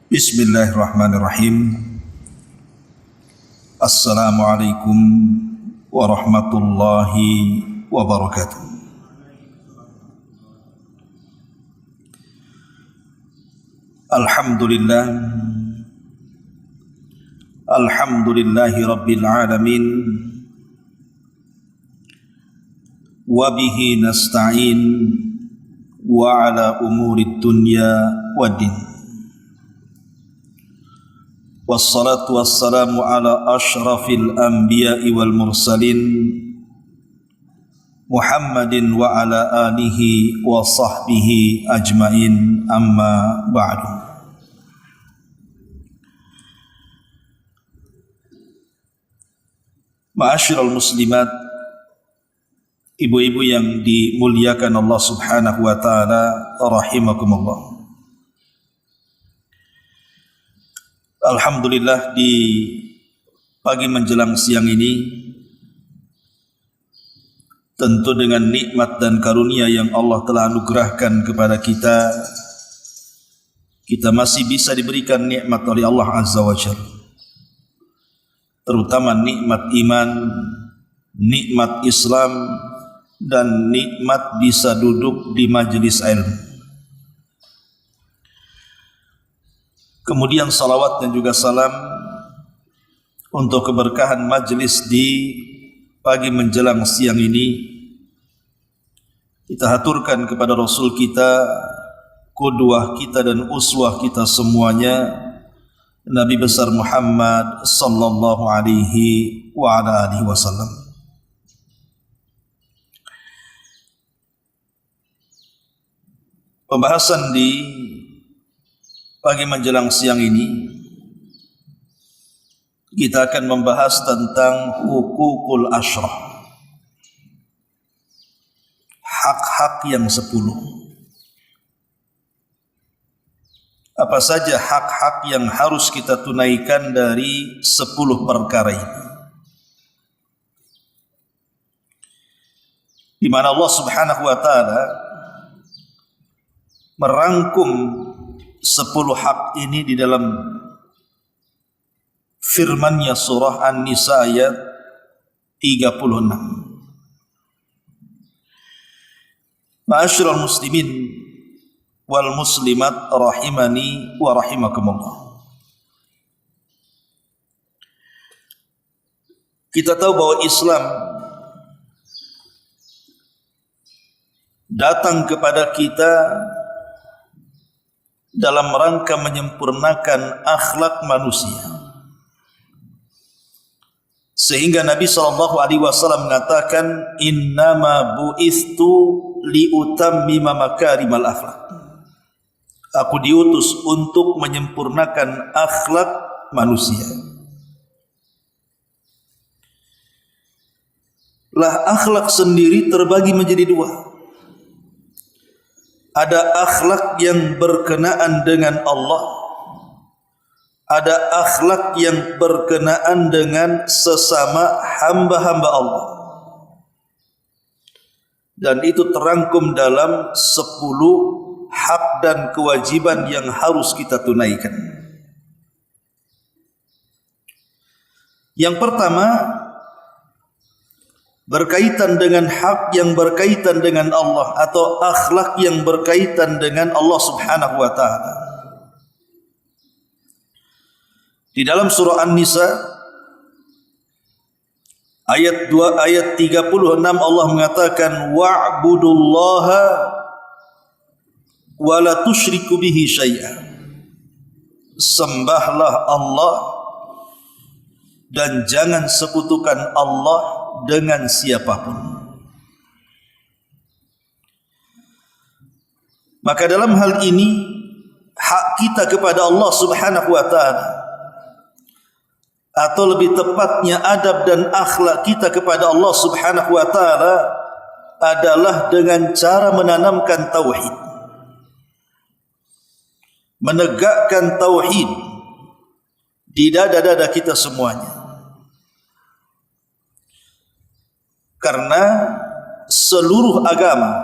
Bismillahirrahmanirrahim. Assalamualaikum warahmatullahi wabarakatuh. Alhamdulillah. Alhamdulillahi rabbil alamin. Wa bihi nasta'in wa ala umurid dunya waddin. Wassalatu wassalamu ala ashrafil anbiya'i wal mursalin Muhammadin wa ala alihi wa sahbihi ajmain, amma ba'du. Ma'asyiral muslimat, ibu-ibu yang dimuliakan Allah subhanahu wa ta'ala, rahimakumullah. Alhamdulillah, di pagi menjelang siang ini, tentu dengan nikmat dan karunia yang Allah telah anugerahkan kepada kita, kita masih bisa diberikan nikmat oleh Allah Azza wa Jalla, terutama nikmat iman, nikmat Islam, dan nikmat bisa duduk di majelis ilmu. Kemudian salawat dan juga salam untuk keberkahan majlis di pagi menjelang siang ini kita haturkan kepada Rasul kita, qudwah kita dan uswah kita semuanya, Nabi besar Muhammad sallallahu alaihi wa ala alihi wasallam. Pembahasan di pagi menjelang siang ini kita akan membahas tentang hukukul asyrah, hak-hak yang 10. Apa saja hak-hak yang harus kita tunaikan dari 10 perkara ini, di mana Allah Subhanahu wa taala merangkum 10 hak ini di dalam firman-Nya surah An-Nisa ayat 36. Ma'asyiral muslimin wal muslimat rahimani wa rahimakumullah. Kita tahu bahwa Islam datang kepada kita dalam rangka menyempurnakan akhlak manusia, sehingga Nabi SAW mengatakan, innama bu'istu liutammima makarimal akhlak. Aku diutus untuk menyempurnakan akhlak manusia. Lah, akhlak sendiri terbagi menjadi 2. Ada akhlak yang berkenaan dengan Allah, ada akhlak yang berkenaan dengan sesama hamba-hamba Allah. Dan itu terangkum dalam 10 hak dan kewajiban yang harus kita tunaikan. Yang pertama, berkaitan dengan hak yang berkaitan dengan Allah, atau akhlak yang berkaitan dengan Allah Subhanahu wa taala. Di dalam surah An-Nisa ayat 36 Allah mengatakan, wa'budullaha wa la tusyriku bihi syai'a. Sembahlah Allah dan jangan sekutukan Allah dengan siapapun. Maka dalam hal ini hak kita kepada Allah Subhanahu wa taala, atau lebih tepatnya adab dan akhlak kita kepada Allah Subhanahu wa taala, adalah dengan cara menanamkan tauhid, menegakkan tauhid di dada-dada kita semuanya. Karena seluruh agama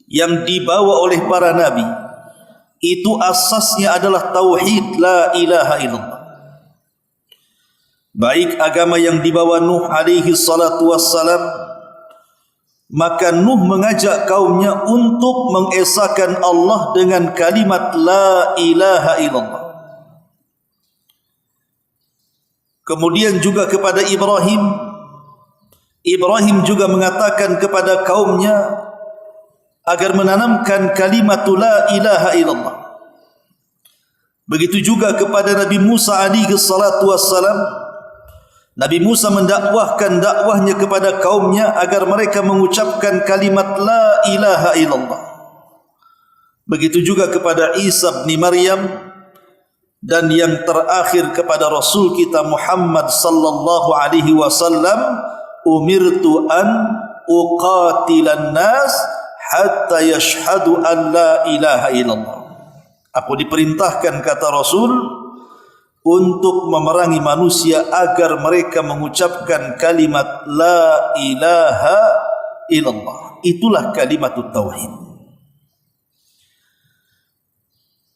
yang dibawa oleh para nabi itu asasnya adalah tauhid la ilaha illallah. Baik agama yang dibawa Nuh alaihi salatu wassalam, maka Nuh mengajak kaumnya untuk mengesahkan Allah dengan kalimat la ilaha illallah. Kemudian juga kepada Ibrahim juga mengatakan kepada kaumnya agar menanamkan kalimat la ilaha illallah. Begitu juga kepada Nabi Musa alaihi salatu wassalam. Nabi Musa mendakwahkan dakwahnya kepada kaumnya agar mereka mengucapkan kalimat la ilaha illallah. Begitu juga kepada Isa bin Maryam, dan yang terakhir kepada Rasul kita Muhammad sallallahu alaihi wasallam, umirtu an uqatilan nas hatta yashhadu an la ilaha illallah. Aku diperintahkan, kata Rasul, untuk memerangi manusia agar mereka mengucapkan kalimat la ilaha illallah. Itulah kalimatut tauhid.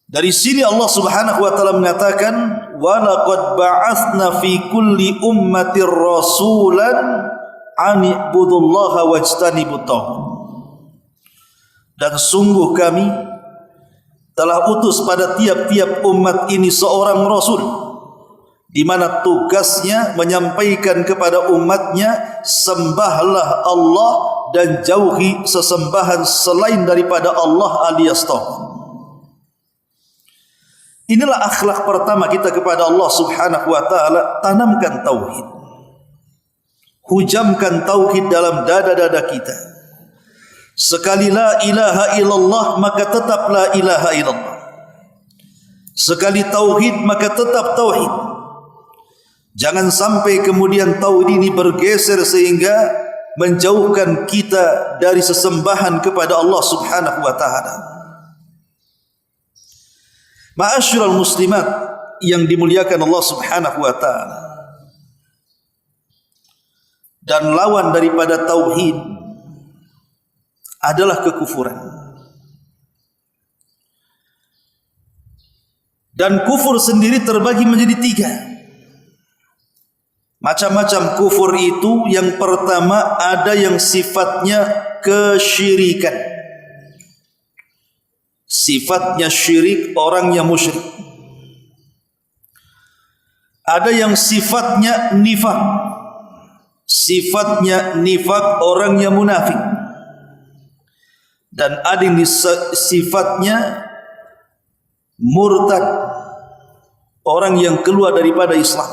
Dari sini Allah Subhanahu wa taala mengatakan, wa laqad ba'atsna fi kulli ummatir rasulan an ibudullaha wajtanibut taghut. Dan sungguh kami telah utus pada tiap-tiap umat ini seorang rasul, di mana tugasnya menyampaikan kepada umatnya, sembahlah Allah dan jauhi sesembahan selain daripada Allah alias taghut. Inilah akhlak pertama kita kepada Allah Subhanahu wa taala, tanamkan tauhid. Hujamkan tauhid dalam dada-dada kita. Sekali la ilaha illallah, maka tetap la ilaha illallah. Sekali tauhid, maka tetap tauhid. Jangan sampai kemudian tauhid ini bergeser sehingga menjauhkan kita dari sesembahan kepada Allah Subhanahu wa taala. Ma'asyiral muslimat yang dimuliakan Allah Subhanahu wa taala. Dan lawan daripada tauhid adalah kekufuran. Dan kufur sendiri terbagi menjadi 3. Macam-macam kufur itu, yang pertama ada yang sifatnya kesyirikan. Sifatnya syirik, orangnya musyrik. Ada yang sifatnya nifak. Sifatnya nifak, orangnya munafik. Dan ada yang sifatnya murtad, orang yang keluar daripada Islam.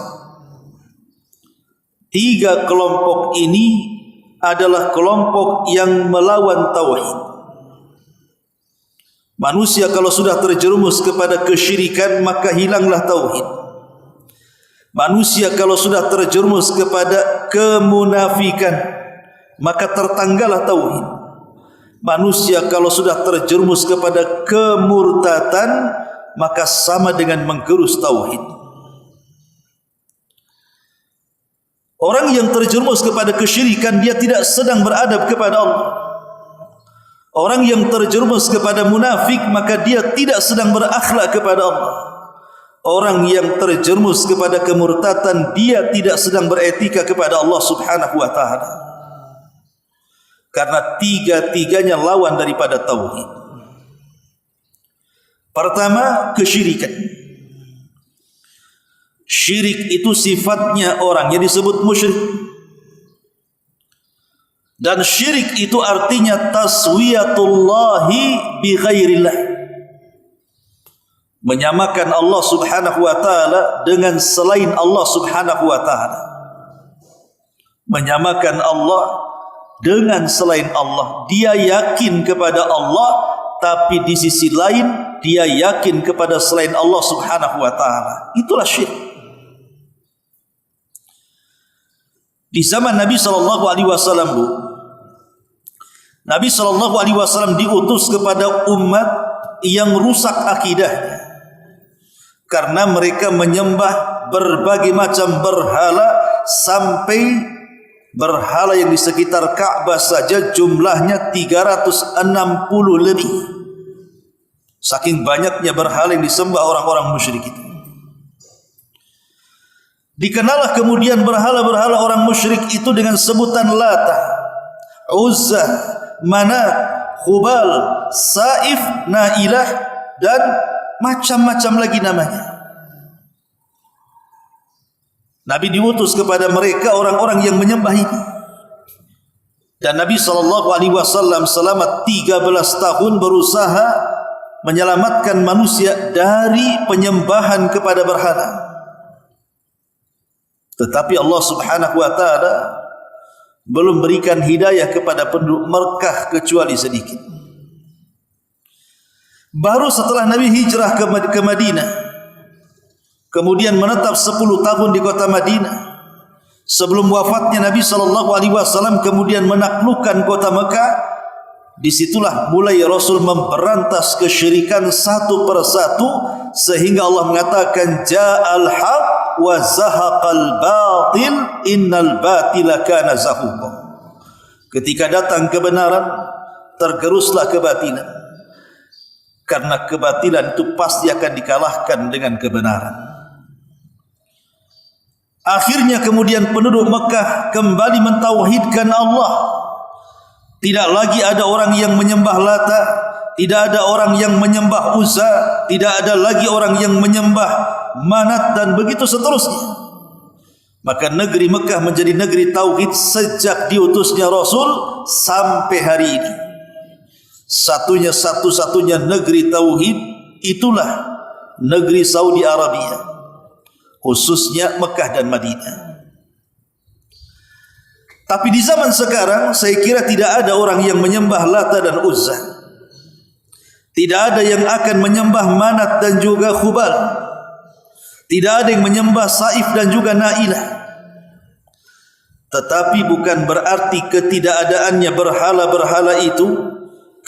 3 kelompok ini adalah kelompok yang melawan tauhid. Manusia kalau sudah terjerumus kepada kesyirikan, maka hilanglah tauhid. Manusia kalau sudah terjerumus kepada kemunafikan, maka tertanggallah tauhid. Manusia kalau sudah terjerumus kepada kemurtatan, maka sama dengan menggerus tauhid. Orang yang terjerumus kepada kesyirikan, dia tidak sedang beradab kepada Allah. Orang yang terjerumus kepada munafik, maka dia tidak sedang berakhlak kepada Allah. Orang yang terjerumus kepada kemurtatan, dia tidak sedang beretika kepada Allah Subhanahu wa taala. Karena 3-tiganya lawan daripada tauhid. Pertama, kesyirikan. Syirik itu sifatnya orang yang disebut musyrik. Dan syirik itu artinya taswiyatullahi bi ghairillah. Menyamakan Allah Subhanahu wa taala dengan selain Allah Subhanahu wa taala. Menyamakan Allah dengan selain Allah. Dia yakin kepada Allah, tapi di sisi lain dia yakin kepada selain Allah Subhanahu wa taala. Itulah syirik. Di zaman Nabi sallallahu alaihi wasallam, Nabi sallallahu alaihi wasallam diutus kepada umat yang rusak akidahnya karena mereka menyembah berbagai macam berhala, sampai berhala yang di sekitar Ka'bah saja jumlahnya 360 lebih. Saking banyaknya berhala yang disembah orang-orang musyrik itu. Dikenallah kemudian berhala-berhala orang musyrik itu dengan sebutan Lata, Uzza, Manat, Hubal, Saif, Nailah, dan macam-macam lagi namanya. Nabi diutus kepada mereka orang-orang yang menyembah ini. Dan Nabi SAW selama 13 tahun berusaha menyelamatkan manusia dari penyembahan kepada berhala. Tetapi Allah Subhanahu wa taala belum berikan hidayah kepada penduduk Mekah kecuali sedikit. Baru setelah Nabi hijrah ke Madinah, kemudian menetap 10 tahun di kota Madinah. Sebelum wafatnya Nabi SAW kemudian menaklukkan kota Mekah. Disitulah mulai Rasul memberantas kesyirikan satu persatu, sehingga Allah mengatakan ja'al haq wa zahaqal batil innal batila kana zahuqa. Ketika datang kebenaran, tergeruslah kebatilan, karena kebatilan itu pasti akan dikalahkan dengan kebenaran. Akhirnya kemudian penduduk Mekah kembali mentauhidkan Allah. Tidak lagi ada orang yang menyembah Lata, tidak ada orang yang menyembah Uzza, tidak ada lagi orang yang menyembah Manat, dan begitu seterusnya. Maka negeri Mekah menjadi negeri tauhid sejak diutusnya Rasul sampai hari ini. Satu-satunya negeri tauhid itulah negeri Saudi Arabia, khususnya Mekah dan Madinah. Tapi di zaman sekarang saya kira tidak ada orang yang menyembah Lata dan Uzza. Tidak ada yang akan menyembah Manat dan juga Hubal. Tidak ada yang menyembah Saif dan juga Nailah. Tetapi bukan berarti ketidakadaannya berhala-berhala itu,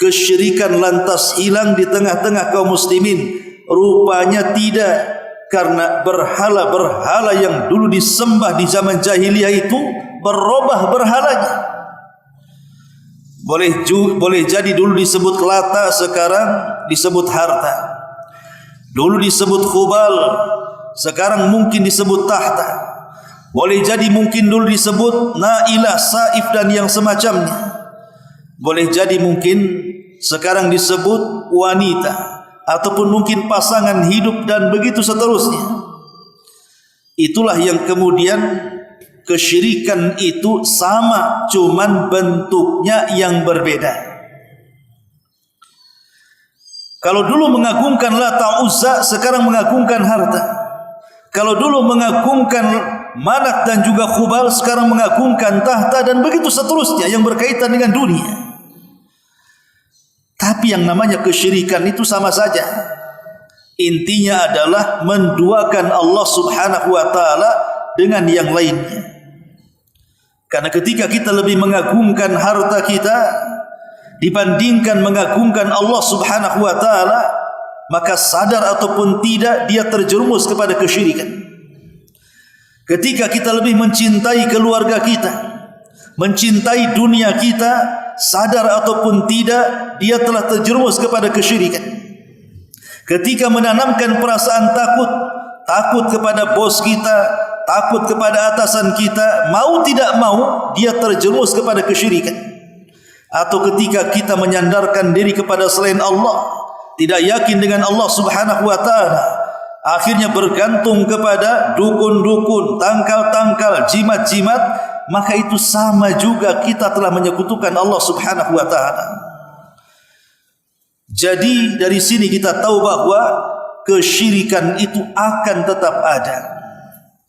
kesyirikan lantas hilang di tengah-tengah kaum muslimin. Rupanya tidak. Karena berhala-berhala yang dulu disembah di zaman jahiliyah itu berubah berhalanya. Boleh jadi dulu disebut Lata, sekarang disebut harta. Dulu disebut Hubal, sekarang mungkin disebut tahta. Boleh jadi mungkin dulu disebut Nailah, Saif, dan yang semacamnya. Boleh jadi mungkin sekarang disebut wanita, ataupun mungkin pasangan hidup, dan begitu seterusnya. Itulah yang kemudian kesyirikan itu sama, cuman bentuknya yang berbeda. Kalau dulu mengagungkan Lata Uzza, sekarang mengagungkan harta. Kalau dulu mengagungkan Manat dan juga Hubal, sekarang mengagungkan tahta, dan begitu seterusnya yang berkaitan dengan dunia. Tapi yang namanya kesyirikan itu sama saja. Intinya adalah menduakan Allah Subhanahu wa taala dengan yang lainnya. Karena ketika kita lebih mengagungkan harta kita dibandingkan mengagungkan Allah Subhanahu wa taala, maka sadar ataupun tidak dia terjerumus kepada kesyirikan. Ketika kita lebih mencintai keluarga kita, mencintai dunia kita, sadar ataupun tidak, dia telah terjerumus kepada kesyirikan. Ketika menanamkan perasaan takut kepada bos kita, takut kepada atasan kita, mau tidak mau, dia terjerumus kepada kesyirikan. Atau ketika kita menyandarkan diri kepada selain Allah, tidak yakin dengan Allah Subhanahu wa taala, akhirnya bergantung kepada dukun-dukun, tangkal-tangkal, jimat-jimat, maka itu sama juga kita telah menyekutukan Allah Subhanahu wa taala. Jadi dari sini kita tahu bahwa kesyirikan itu akan tetap ada.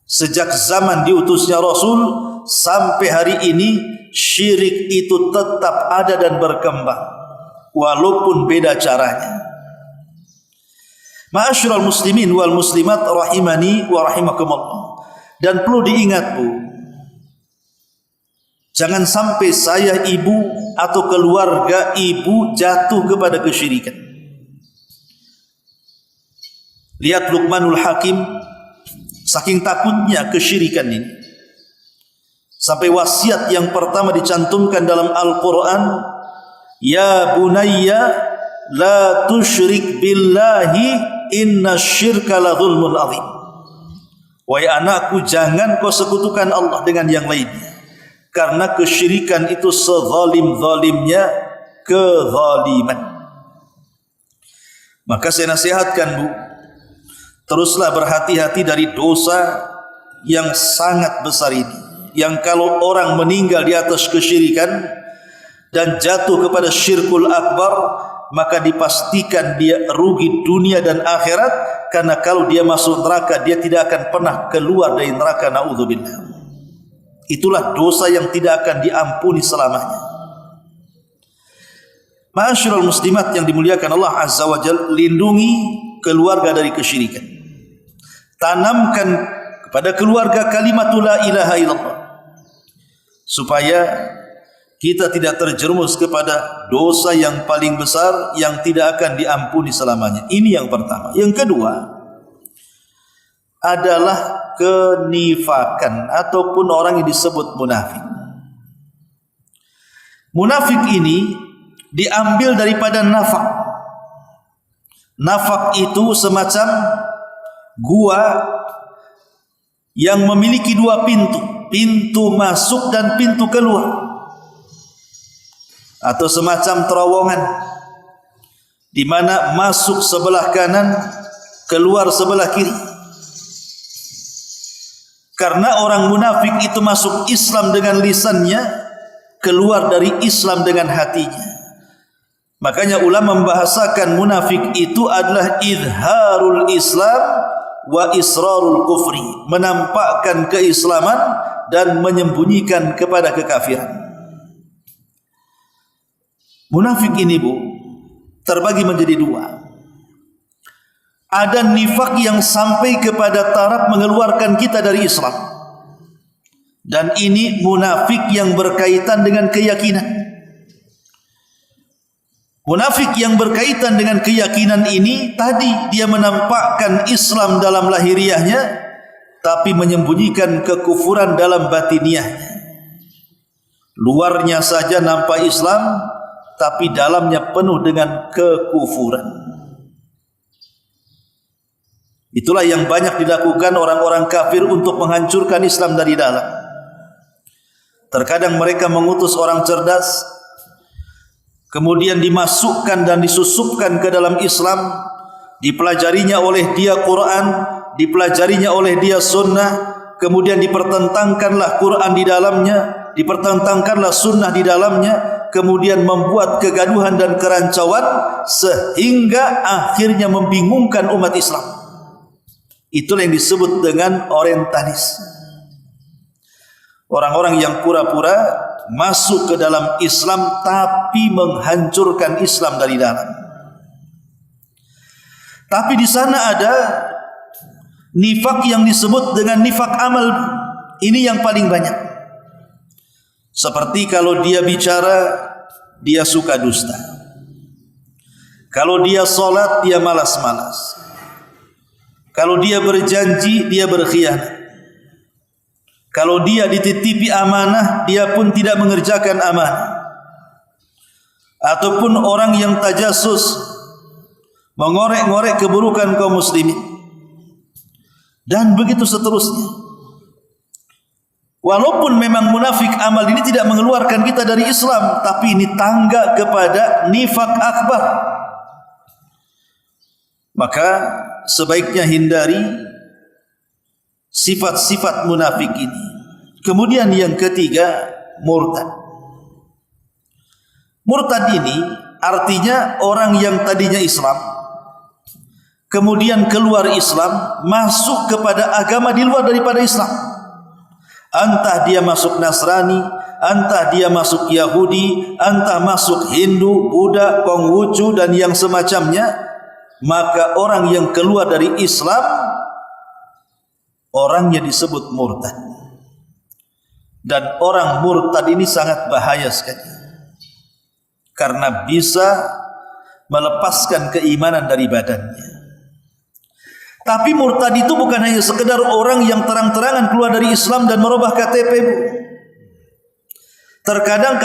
Sejak zaman diutusnya Rasul sampai hari ini, syirik itu tetap ada dan berkembang, walaupun beda caranya. Ma'asyiral muslimin wal muslimat rahimani wa rahimakumullah. Dan perlu diingat, Bu, jangan sampai saya, ibu, atau keluarga ibu jatuh kepada kesyirikan. Lihat Luqmanul Hakim, saking takutnya kesyirikan ini, sampai wasiat yang pertama dicantumkan dalam Al-Quran, ya bunayya la tusyrik billahi innasyirka la dzulmun adzim. Wahai anakku, jangan kau sekutukan Allah dengan yang lainnya, karena kesyirikan itu sezalim-zalimnya kezaliman. Maka saya nasihatkan, Bu, teruslah berhati-hati dari dosa yang sangat besar ini, yang kalau orang meninggal di atas kesyirikan dan jatuh kepada syirkul akbar, maka dipastikan dia rugi dunia dan akhirat, karena kalau dia masuk neraka dia tidak akan pernah keluar dari neraka, naudzubillah. Itulah dosa yang tidak akan diampuni selamanya. Ma'asyiral muslimat yang dimuliakan Allah Azza wa Jalla, lindungi keluarga dari kesyirikan. Tanamkan kepada keluarga kalimat la ilaha illallah, supaya kita tidak terjerumus kepada dosa yang paling besar yang tidak akan diampuni selamanya. Ini yang pertama. Yang kedua adalah kenifakan ataupun orang yang disebut munafik. Munafik ini diambil daripada nafak. Nafak itu semacam gua yang memiliki dua pintu, pintu masuk dan pintu keluar, atau semacam terowongan di mana masuk sebelah kanan, keluar sebelah kiri. Karena orang munafik itu masuk Islam dengan lisannya, keluar dari Islam dengan hatinya. Makanya ulama membahasakan munafik itu adalah izharul Islam wa israrul kufri, menampakkan keislaman dan menyembunyikan kepada kekafiran. Munafik ini, Bu, terbagi menjadi dua. Ada nifak yang sampai kepada taraf mengeluarkan kita dari Islam, dan ini munafik yang berkaitan dengan keyakinan. Munafik yang berkaitan dengan keyakinan ini tadi dia menampakkan Islam dalam lahiriahnya, tapi menyembunyikan kekufuran dalam batiniahnya. Luarnya saja nampak Islam, tapi dalamnya penuh dengan kekufuran. Itulah yang banyak dilakukan orang-orang kafir untuk menghancurkan Islam dari dalam. Terkadang mereka mengutus orang cerdas, kemudian dimasukkan dan disusupkan ke dalam Islam, dipelajarinya oleh dia Quran, dipelajarinya oleh dia sunnah, kemudian dipertentangkanlah Quran di dalamnya, dipertentangkanlah sunnah di dalamnya, kemudian membuat kegaduhan dan kerancauan sehingga akhirnya membingungkan umat Islam. Itulah yang disebut dengan orientalis. Orang-orang yang pura-pura masuk ke dalam Islam tapi menghancurkan Islam dari dalam. Tapi di sana ada nifak yang disebut dengan nifak amal. Ini yang paling banyak. Seperti kalau dia bicara, dia suka dusta. Kalau dia sholat, dia malas-malas. Kalau dia berjanji, dia berkhianat. Kalau dia dititipi amanah, dia pun tidak mengerjakan amanah. Ataupun orang yang tajasus, mengorek-ngorek keburukan kaum muslimin, dan begitu seterusnya. Walaupun memang munafik amal ini tidak mengeluarkan kita dari Islam, tapi ini tangga kepada nifak akbar. Maka sebaiknya hindari sifat-sifat munafik ini. Kemudian yang ketiga, murtad. Murtad ini artinya orang yang tadinya Islam, kemudian keluar Islam, masuk kepada agama di luar daripada Islam. Entah dia masuk Nasrani, entah dia masuk Yahudi, entah masuk Hindu, Buddha, Konghucu dan yang semacamnya. Maka orang yang keluar dari Islam, orangnya disebut murtad. Dan orang murtad ini sangat bahaya sekali, karena bisa melepaskan keimanan dari badannya. Tapi murtad itu bukan hanya sekedar orang yang terang-terangan keluar dari Islam dan merubah KTP. Terkadang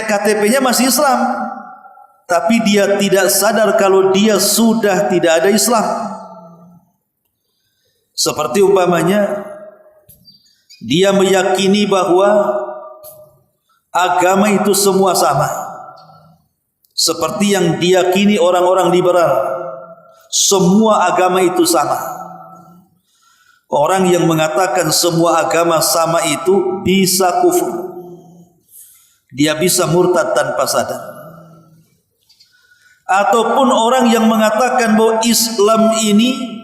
KTP-nya masih Islam, tapi dia tidak sadar kalau dia sudah tidak ada Islam. Seperti umpamanya dia meyakini bahwa agama itu semua sama, seperti yang diyakini orang-orang liberal, semua agama itu sama. Orang yang mengatakan semua agama sama itu bisa kufur, dia bisa murtad tanpa sadar. Ataupun orang yang mengatakan bahwa Islam ini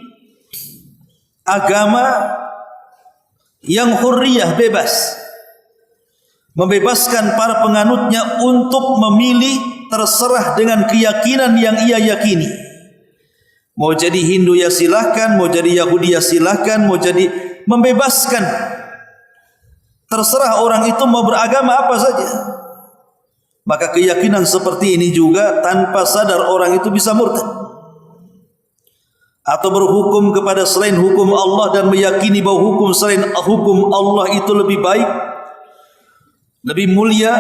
agama yang hurriyah, bebas, membebaskan para penganutnya untuk memilih terserah dengan keyakinan yang ia yakini. Mau jadi Hindu ya silahkan, mau jadi Yahudi ya silahkan, mau jadi, membebaskan. Terserah orang itu mau beragama apa saja. Maka keyakinan seperti ini juga tanpa sadar orang itu bisa murtad. Atau berhukum kepada selain hukum Allah dan meyakini bahwa hukum selain hukum Allah itu lebih baik, lebih mulia,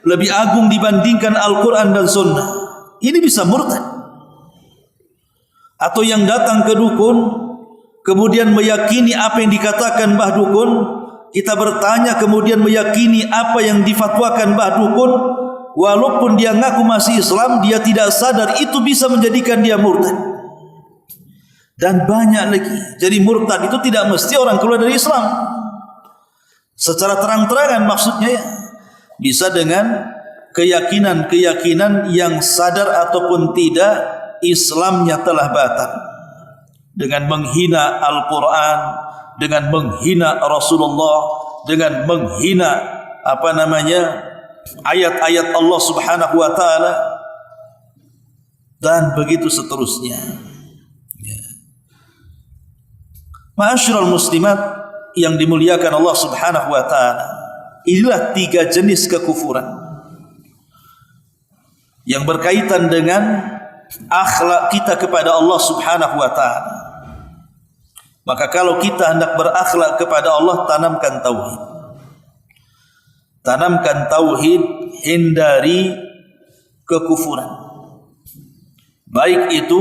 lebih agung dibandingkan Al-Quran dan Sunnah. Ini bisa murtad. Atau yang datang ke dukun kemudian meyakini apa yang dikatakan Mbah Dukun, kita bertanya kemudian meyakini apa yang difatwakan Mbah Dukun, walaupun dia ngaku masih Islam, dia tidak sadar itu bisa menjadikan dia murtad. Dan banyak lagi. Jadi murtad itu tidak mesti orang keluar dari Islam secara terang-terangan, maksudnya ya, bisa dengan keyakinan-keyakinan yang sadar ataupun tidak Islamnya telah batal, dengan menghina Al-Quran, dengan menghina Rasulullah, dengan menghina ayat-ayat Allah Subhanahu wa taala, dan begitu seterusnya. Ma'asyiral muslimat yang dimuliakan Allah Subhanahu wa taala, inilah 3 jenis kekufuran yang berkaitan dengan akhlak kita kepada Allah Subhanahu wa taala. Maka kalau kita hendak berakhlak kepada Allah, tanamkan tauhid. Tanamkan tauhid, hindari kekufuran. Baik itu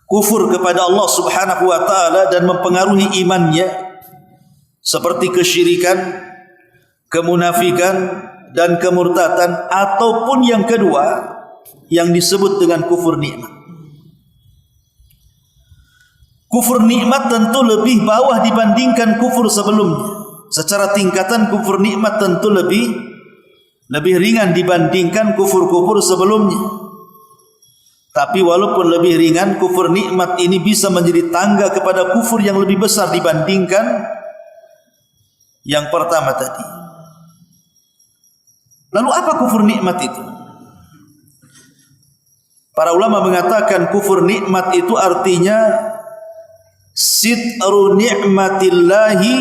kufur kepada Allah Subhanahu wa taala dan mempengaruhi imannya, seperti kesyirikan, kemunafikan dan kemurtadan, ataupun yang kedua yang disebut dengan kufur nikmat. Kufur nikmat tentu lebih bawah dibandingkan kufur sebelumnya. Secara tingkatan kufur nikmat tentu lebih ringan dibandingkan kufur-kufur sebelumnya. Tapi walaupun lebih ringan, kufur nikmat ini bisa menjadi tangga kepada kufur yang lebih besar dibandingkan yang pertama tadi. Lalu apa kufur nikmat itu? Para ulama mengatakan kufur nikmat itu artinya sitru ni'matillahi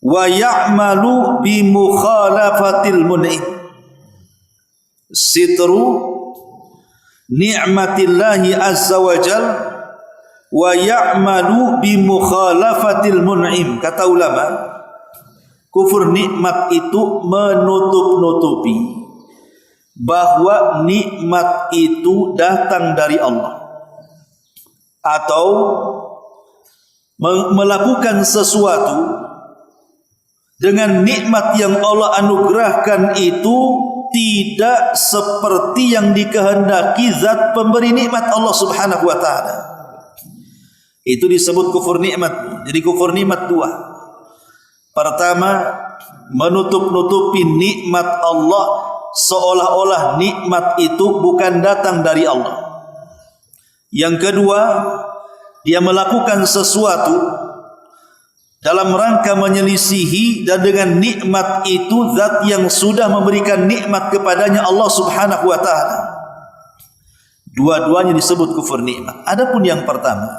wa ya'malu bi mukhalafatil mun'im. Sitru ni'matillahi azza wa jal wa ya'malu bi mukhalafatil mun'im. Kata ulama, kufur nikmat itu menutup-nutupi bahwa nikmat itu datang dari Allah, atau melakukan sesuatu dengan nikmat yang Allah anugerahkan itu tidak seperti yang dikehendaki zat pemberi nikmat Allah Subhanahu wa taala. Itu disebut kufur nikmat. Jadi kufur nikmat 2. Pertama, menutup-nutupi nikmat Allah seolah-olah nikmat itu bukan datang dari Allah. Yang kedua, dia melakukan sesuatu dalam rangka menyelisihi dan dengan nikmat itu zat yang sudah memberikan nikmat kepadanya, Allah Subhanahu wa taala. Dua-duanya disebut kufur nikmat. Adapun yang pertama,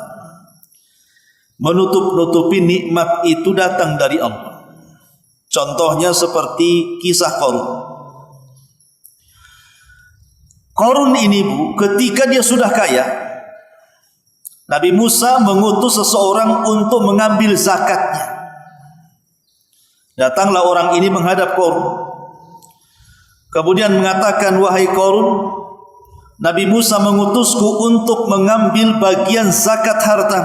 menutup-nutupi nikmat itu datang dari Allah. Contohnya seperti kisah Qarun. Qarun ini ketika dia sudah kaya, Nabi Musa mengutus seseorang untuk mengambil zakatnya. Datanglah orang ini menghadap Qarun. Kemudian mengatakan, wahai Qarun, Nabi Musa mengutusku untuk mengambil bagian zakat harta.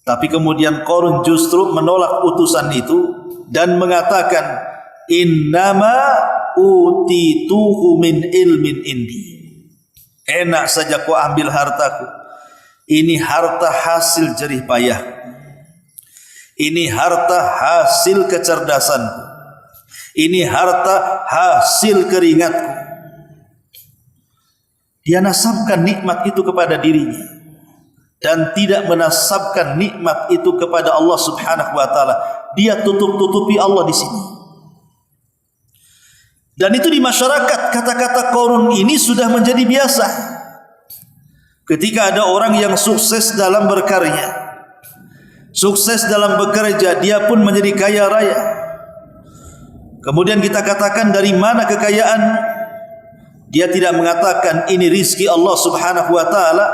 Tapi kemudian Qarun justru menolak utusan itu dan mengatakan, innama utituhu min ilmin indi. Enak saja kau ambil hartaku. Ini harta hasil jerih payah. Ini harta hasil kecerdasanku. Ini harta hasil keringatku. Dia nasabkan nikmat itu kepada dirinya dan tidak menasabkan nikmat itu kepada Allah Subhanahu wa taala. Dia tutup-tutupi Allah di sini. Dan itu di masyarakat, kata-kata Qarun ini sudah menjadi biasa. Ketika ada orang yang sukses dalam berkarya, sukses dalam bekerja, dia pun menjadi kaya raya. Kemudian kita katakan, dari mana kekayaan? Dia tidak mengatakan ini rizki Allah Subhanahu wa taala,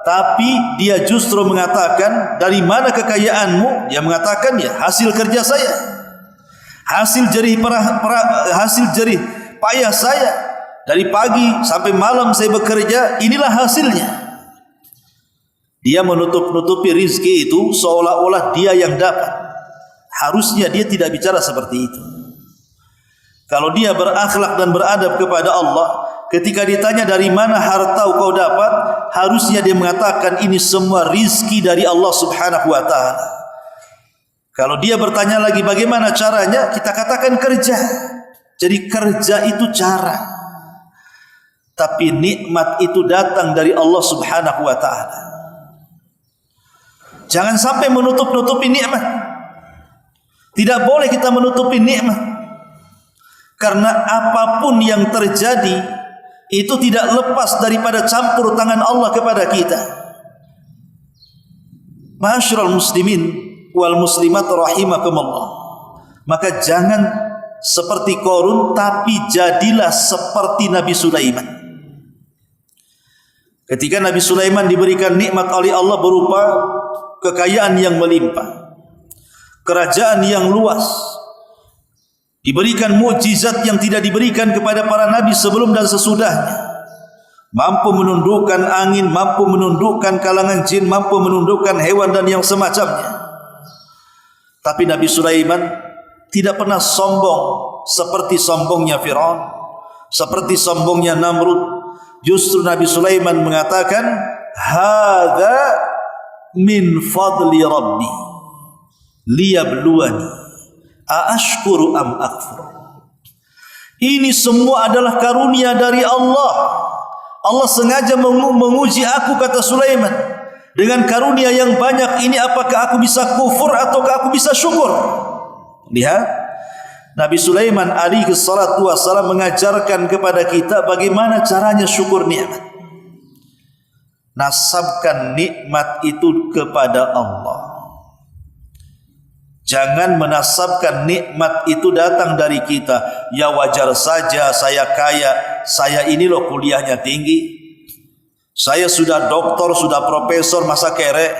tapi dia justru mengatakan, dari mana kekayaanmu? Dia mengatakan, ya hasil kerja saya, hasil jerih payah saya, dari pagi sampai malam saya bekerja, inilah hasilnya. Dia menutup-nutupi rizki itu seolah-olah dia yang dapat. Harusnya dia tidak bicara seperti itu. Kalau dia berakhlak dan beradab kepada Allah, ketika ditanya dari mana harta kau dapat, harusnya dia mengatakan ini semua rizki dari Allah Subhanahu wa taala. Kalau dia bertanya lagi bagaimana caranya, kita katakan kerja. Jadi kerja itu cara. Tapi nikmat itu datang dari Allah Subhanahu wa taala. Jangan sampai menutup-nutupi nikmat. Tidak boleh kita menutupi nikmat. Karena apapun yang terjadi itu tidak lepas daripada campur tangan Allah kepada kita. Ma'asyiral muslimin wal muslimat rahimakumullah. Maka jangan seperti Qarun, tapi jadilah seperti Nabi Sulaiman. Ketika Nabi Sulaiman diberikan nikmat oleh Allah berupa kekayaan yang melimpah, kerajaan yang luas, diberikan mukjizat yang tidak diberikan kepada para nabi sebelum dan sesudahnya, mampu menundukkan angin, mampu menundukkan kalangan jin, mampu menundukkan hewan dan yang semacamnya. Tapi Nabi Sulaiman tidak pernah sombong seperti sombongnya Firaun, seperti sombongnya Namrud. Justru Nabi Sulaiman mengatakan, hadza min fadli rabbi liyabluwani aashkuru am akfur. Ini semua adalah karunia dari Allah. Allah sengaja menguji aku, kata Sulaiman, dengan karunia yang banyak ini. Apakah aku bisa kufur ataukah aku bisa syukur? Lihat, Nabi Sulaiman alaihi salatu wassalam mengajarkan kepada kita bagaimana caranya syukur nikmat. Nasabkan nikmat itu kepada Allah. Jangan menasabkan nikmat itu datang dari kita. Ya wajar saja saya kaya, saya ini loh kuliahnya tinggi, saya sudah doktor, sudah profesor, masa kere.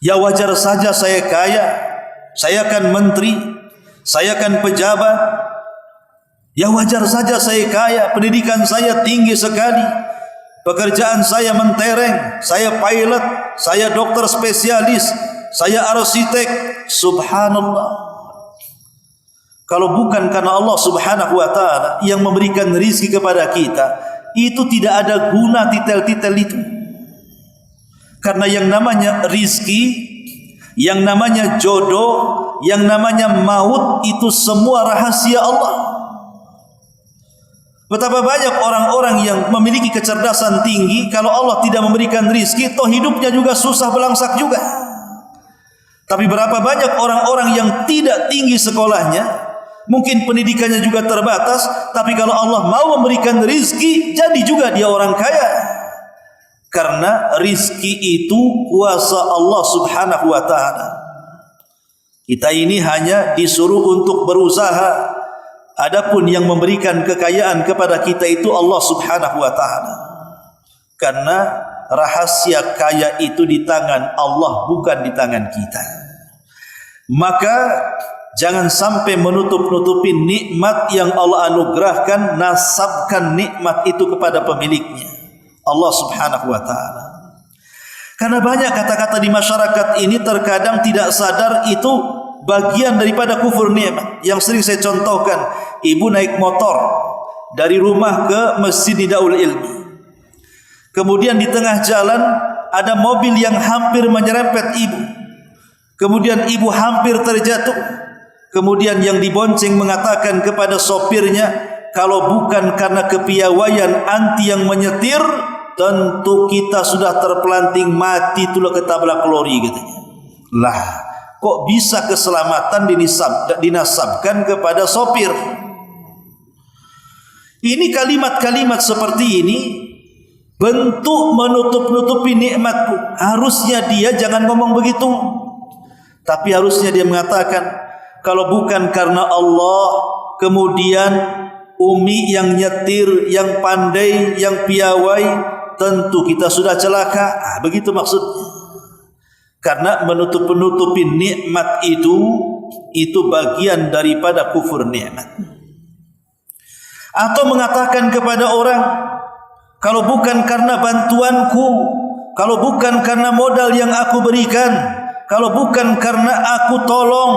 Ya wajar saja saya kaya, saya kan menteri, saya kan pejabat. Ya wajar saja saya kaya, pendidikan saya tinggi sekali, pekerjaan saya mentereng, saya pilot, saya dokter spesialis, saya arsitek. Subhanallah. Kalau bukan karena Allah Subhanahu wa taala yang memberikan rizki kepada kita, itu tidak ada guna titel-titel itu. Karena yang namanya rizki, yang namanya jodoh, yang namanya maut, itu semua rahasia Allah. Betapa banyak orang-orang yang memiliki kecerdasan tinggi, kalau Allah tidak memberikan rizki, toh hidupnya juga susah belangsak juga. Tapi berapa banyak orang-orang yang tidak tinggi sekolahnya, mungkin pendidikannya juga terbatas, tapi kalau Allah mau memberikan rizki, jadi juga dia orang kaya. Karena rizki itu kuasa Allah Subhanahu wa ta'ala. Kita ini hanya disuruh untuk berusaha. Adapun yang memberikan kekayaan kepada kita itu Allah Subhanahu wa ta'ala. Karena rahasia kaya itu di tangan Allah, bukan di tangan kita. Maka jangan sampai menutup-nutupi nikmat yang Allah anugerahkan, nasabkan nikmat itu kepada pemiliknya, Allah Subhanahu wa taala. Karena banyak kata-kata di masyarakat ini terkadang tidak sadar itu bagian daripada kufur nikmat. Yang sering saya contohkan, ibu naik motor dari rumah ke Masjid Nidaul Ilmi. Kemudian di tengah jalan ada mobil yang hampir menyerempet ibu. Kemudian ibu hampir terjatuh. Kemudian yang dibonceng mengatakan kepada sopirnya, kalau bukan karena kepiawaian anti yang menyetir, tentu kita sudah terpelanting mati tulah ketabrak lori katanya. Lah, kok bisa keselamatan dinasabkan kepada sopir? Ini kalimat-kalimat seperti ini bentuk menutup-nutupi nikmatku. Harusnya dia jangan ngomong begitu, tapi harusnya dia mengatakan, kalau bukan karena Allah, kemudian Umi yang nyetir, yang pandai, yang piawai, tentu kita sudah celaka. Begitu maksudnya. Karena menutup-nutupi nikmat itu bagian daripada kufur nikmat. Atau mengatakan kepada orang, kalau bukan karena bantuanku, kalau bukan karena modal yang aku berikan, kalau bukan karena aku tolong,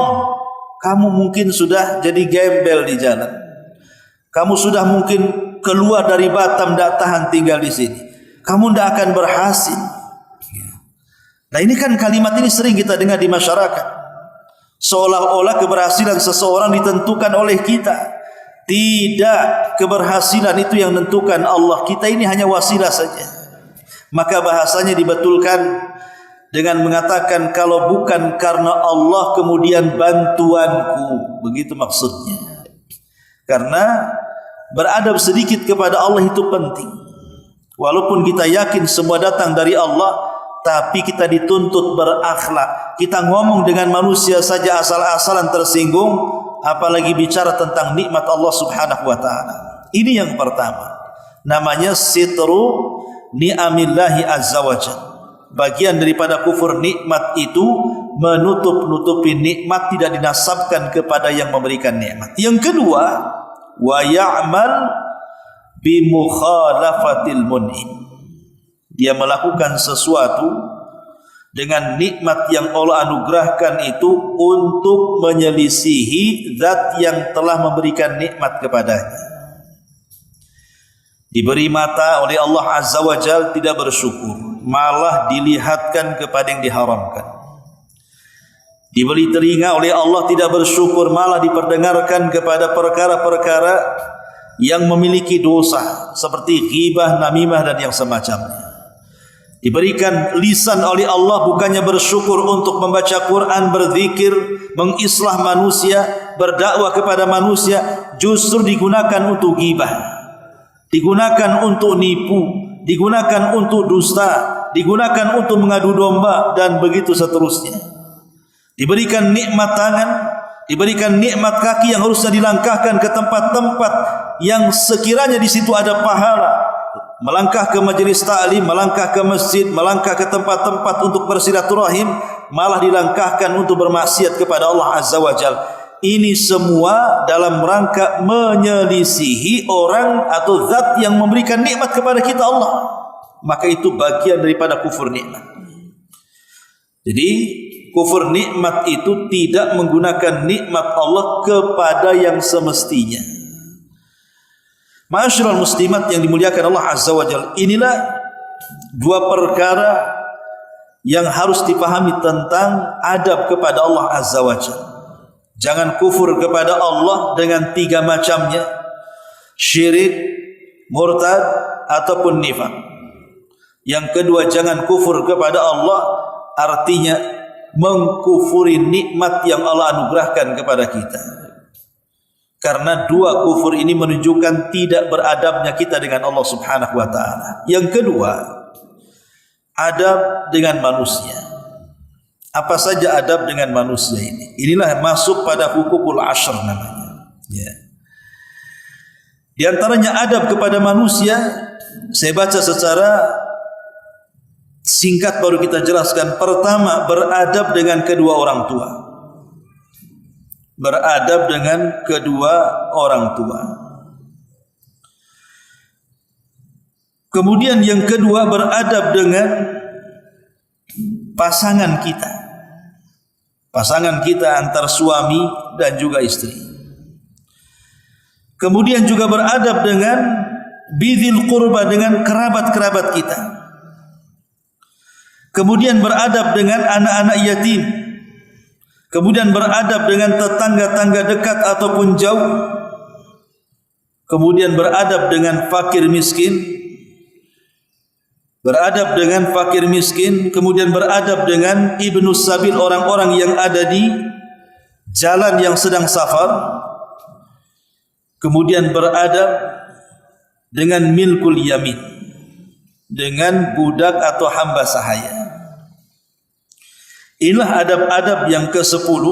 kamu mungkin sudah jadi gembel di jalan. Kamu sudah mungkin keluar dari Batam, tidak tahan tinggal di sini. Kamu tidak akan berhasil. Nah, ini kan kalimat ini sering kita dengar di masyarakat. Seolah-olah keberhasilan seseorang ditentukan oleh kita. Tidak, keberhasilan itu yang menentukan Allah. Kita ini hanya wasilah saja. Maka bahasanya dibetulkan dengan mengatakan, kalau bukan karena Allah kemudian bantuanku. Begitu maksudnya. Karena beradab sedikit kepada Allah itu penting. Walaupun kita yakin semua datang dari Allah, tapi kita dituntut berakhlak. Kita ngomong dengan manusia saja asal-asalan tersinggung, apalagi bicara tentang nikmat Allah Subhanahu wa taala. Ini yang pertama. Namanya sitru ni'amillahi azza wajalla. Bagian daripada kufur nikmat itu menutup-nutupi nikmat, tidak dinasabkan kepada yang memberikan nikmat. Yang kedua, wa ya'mal bi mukhalafatil mun'im. Dia melakukan sesuatu dengan nikmat yang Allah anugerahkan itu untuk menyelisihi zat yang telah memberikan nikmat kepadanya. Diberi mata oleh Allah Azza wa Jalla, tidak bersyukur, malah dilihatkan kepada yang diharamkan. Diberi telinga oleh Allah, tidak bersyukur, malah diperdengarkan kepada perkara-perkara yang memiliki dosa seperti ghibah, namimah dan yang semacamnya. Diberikan lisan oleh Allah, bukannya bersyukur untuk membaca Quran, berzikir, mengislah manusia, berdakwah kepada manusia, justru digunakan untuk ghibah, digunakan untuk nipu, digunakan untuk dusta, digunakan untuk mengadu domba, dan begitu seterusnya. Diberikan nikmat tangan, diberikan nikmat kaki yang harusnya dilangkahkan ke tempat-tempat yang sekiranya di situ ada pahala. Melangkah ke majelis ta'lim, melangkah ke masjid, melangkah ke tempat-tempat untuk bersilaturahim, malah dilangkahkan untuk bermaksiat kepada Allah Azza wa Jalla. Ini semua dalam rangka menyelisihi orang atau zat yang memberikan nikmat kepada kita, Allah. Maka itu bagian daripada kufur nikmat. Jadi kufur nikmat itu tidak menggunakan nikmat Allah kepada yang semestinya. Ma'asyiral muslimat yang dimuliakan Allah Azza wa Jalla, inilah dua perkara yang harus dipahami tentang adab kepada Allah Azza wa Jalla. Jangan kufur kepada Allah dengan tiga macamnya: syirik, murtad, ataupun nifaq. Yang kedua, jangan kufur kepada Allah, artinya mengkufuri nikmat yang Allah anugerahkan kepada kita. Karena dua kufur ini menunjukkan tidak beradabnya kita dengan Allah Subhanahu wa taala. Yang kedua, adab dengan manusia. Apa saja adab dengan manusia ini? Inilah masuk pada hukukul ashr namanya. Ya. Di antaranya adab kepada manusia, saya baca secara singkat baru kita jelaskan. Pertama, beradab dengan kedua orang tua. beradab dengan kedua orang tua. Kemudian yang kedua, beradab dengan pasangan kita. Pasangan kita antar suami dan juga istri. Kemudian juga beradab dengan bidzil qurba, dengan kerabat-kerabat kita. Kemudian beradab dengan anak-anak yatim. Kemudian beradab dengan tetangga-tangga dekat ataupun jauh. Kemudian beradab dengan fakir miskin. Beradab dengan fakir miskin, kemudian beradab dengan ibnu sabil, orang-orang yang ada di jalan yang sedang safar. Kemudian beradab dengan milkul yamin, dengan budak atau hamba sahaya. Inilah adab-adab yang ke-10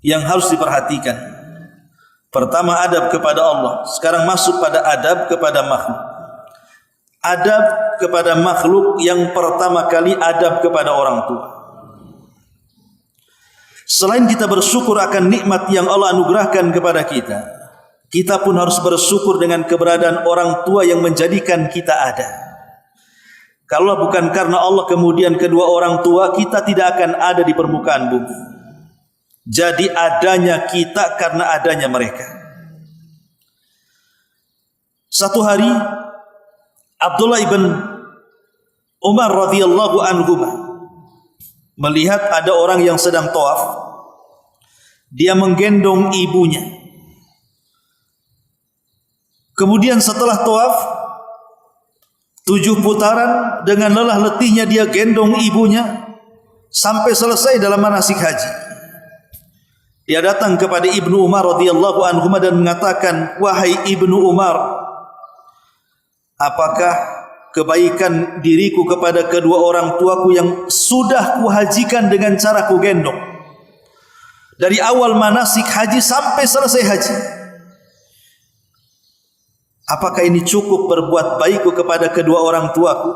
yang harus diperhatikan. Pertama, adab kepada Allah. Sekarang masuk pada adab kepada makhluk. Adab kepada makhluk yang pertama kali adab kepada orang tua. Selain kita bersyukur akan nikmat yang Allah anugerahkan kepada kita, kita pun harus bersyukur dengan keberadaan orang tua yang menjadikan kita ada. Kalau bukan karena Allah kemudian kedua orang tua, kita tidak akan ada di permukaan bumi. Jadi adanya kita karena adanya mereka. Satu hari Abdullah ibn Umar radhiyallahu anhu melihat ada orang yang sedang tawaf. Dia menggendong ibunya. Kemudian setelah tawaf 7 putaran, dengan lelah letihnya dia gendong ibunya sampai selesai dalam manasik haji. Dia datang kepada Ibnu Umar radhiyallahu anhu dan mengatakan, "Wahai Ibnu Umar, apakah kebaikan diriku kepada kedua orang tuaku yang sudah kuhajikan dengan cara kugendong dari awal manasik haji sampai selesai haji? Apakah ini cukup berbuat baikku kepada kedua orang tuaku?"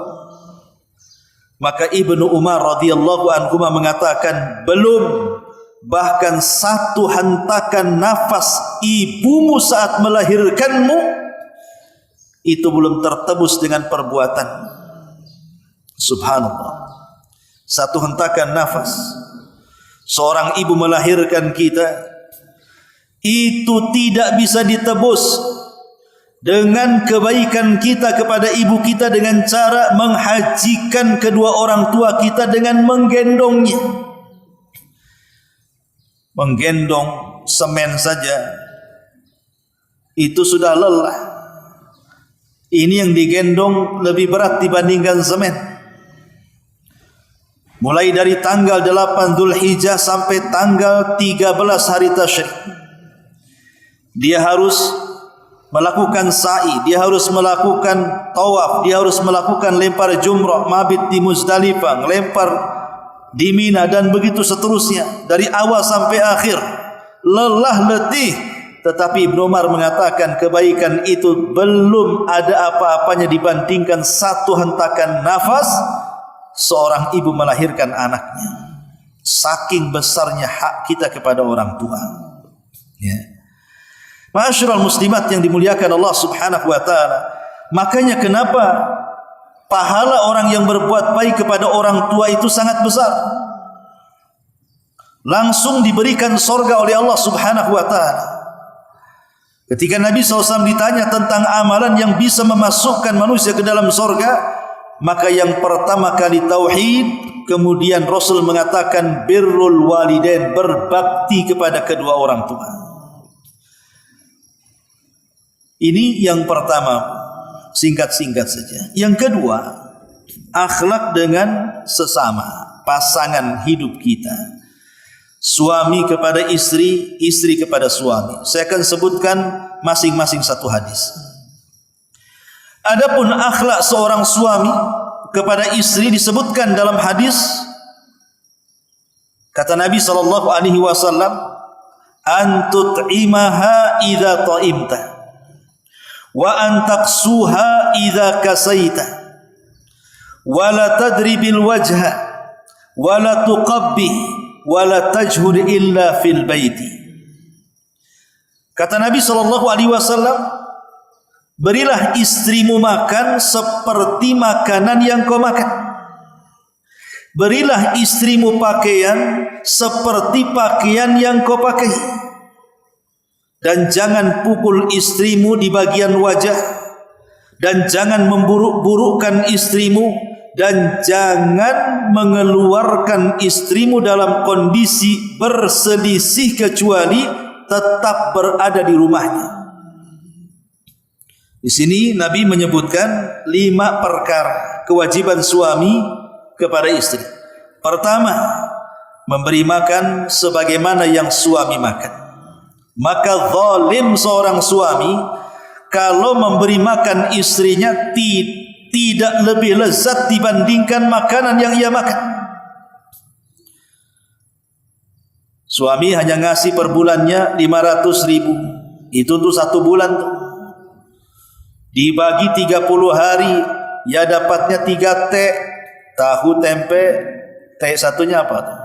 Maka Ibnu Umar radhiyallahu anhu mengatakan, "Belum, bahkan satu hentakan nafas ibumu saat melahirkanmu itu belum tertebus dengan perbuatan." Subhanallah. Satu hentakan nafas seorang ibu melahirkan kita, itu tidak bisa ditebus dengan kebaikan kita kepada ibu kita dengan cara menghajikan kedua orang tua kita dengan menggendongnya. Menggendong semen saja itu sudah lelah. Ini yang digendong lebih berat dibandingkan semen. Mulai dari tanggal 8 Dzulhijjah sampai tanggal 13 hari Tasyrik, dia harus melakukan sa'i, dia harus melakukan tawaf, dia harus melakukan lempar jumrah, mabit di Muzdalifah, lempar di Mina, dan begitu seterusnya dari awal sampai akhir. Lelah letih, tetapi Ibnu Umar mengatakan kebaikan itu belum ada apa-apanya dibandingkan satu hentakan nafas seorang ibu melahirkan anaknya. Saking besarnya hak kita kepada orang tua. Ya. Ma'asyiral muslimat yang dimuliakan Allah Subhanahu wa taala. Makanya kenapa pahala orang yang berbuat baik kepada orang tua itu sangat besar. Langsung diberikan surga oleh Allah Subhanahu wa taala. Ketika Nabi SAW ditanya tentang amalan yang bisa memasukkan manusia ke dalam surga, maka yang pertama kali tauhid, kemudian Rasul mengatakan birrul walidain, berbakti kepada kedua orang tua. Ini yang pertama, singkat-singkat saja. Yang kedua, akhlak dengan sesama, pasangan hidup kita. Suami kepada istri, istri kepada suami. Saya akan sebutkan masing-masing satu hadis. Adapun akhlak seorang suami kepada istri disebutkan dalam hadis, kata Nabi SAW, "An tut'imaha idza ta'imta, wa an taqsuha idza kasaita, wa la tadribil wajha, wa la tuqabbih, wa la tajhud illa fil baiti." Kata Nabi SAW, berilah istrimu makan seperti makanan yang kau makan. Berilah istrimu pakaian seperti pakaian yang kau pakai. Dan jangan pukul istrimu di bagian wajah. Dan jangan memburuk-burukkan istrimu. Dan jangan mengeluarkan istrimu dalam kondisi berselisih kecuali tetap berada di rumahnya. Di sini Nabi menyebutkan 5 perkara kewajiban suami kepada istri. Pertama, memberi makan sebagaimana yang suami makan. Maka zalim seorang suami kalau memberi makan istrinya tidak lebih lezat dibandingkan makanan yang ia makan. Suami hanya ngasih per bulannya 500.000. Itu untuk 1 bulan tuh. Dibagi 30 hari, ya dapatnya 3 teh, tahu tempe, teh satunya apa tuh?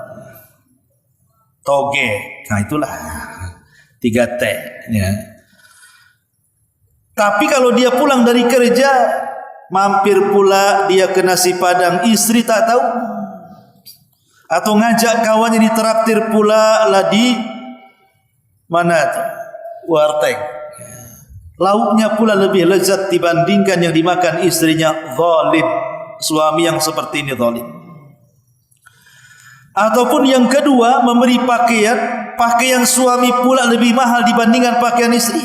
Toge. Nah itulah 3 teh. Ya. Tapi kalau dia pulang dari kerja, mampir pula dia ke nasi padang, istri tak tahu. Atau ngajak kawannya ditraktir pula lah di mana tuh? Warteg. Lauknya pula lebih lezat dibandingkan yang dimakan istrinya. Zalim. Suami yang seperti ini zalim. Ataupun yang kedua, memberi pakaian suami pula lebih mahal dibandingkan pakaian istri.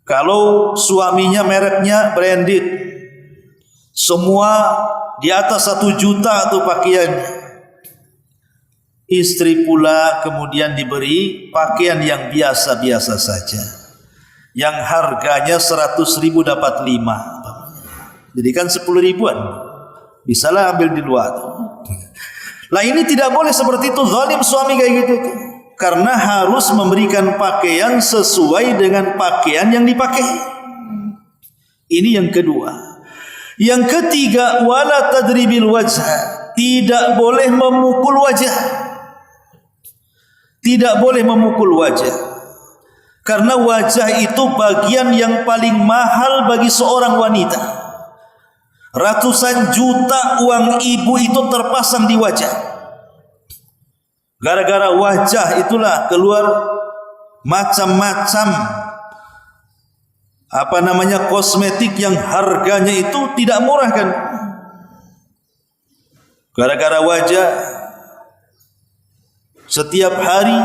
Kalau suaminya mereknya branded, semua di atas 1 juta tuh pakaiannya. Istri pula kemudian diberi pakaian yang biasa-biasa saja, yang harganya 100.000 dapat 5. Jadi kan 10 ribuan. Bisalah ambil di luar. Lah ini tidak boleh seperti itu. Zalim suami kayak gitu. Karena harus memberikan pakaian sesuai dengan pakaian yang dipakai. Ini yang kedua. Yang ketiga, wala tadribil wajah. Tidak boleh memukul wajah. Tidak boleh memukul wajah. Karena wajah itu bagian yang paling mahal bagi seorang wanita. Ratusan juta uang ibu itu terpasang di wajah. Gara-gara wajah itulah keluar macam-macam kosmetik yang harganya itu tidak murah kan. Gara-gara wajah setiap hari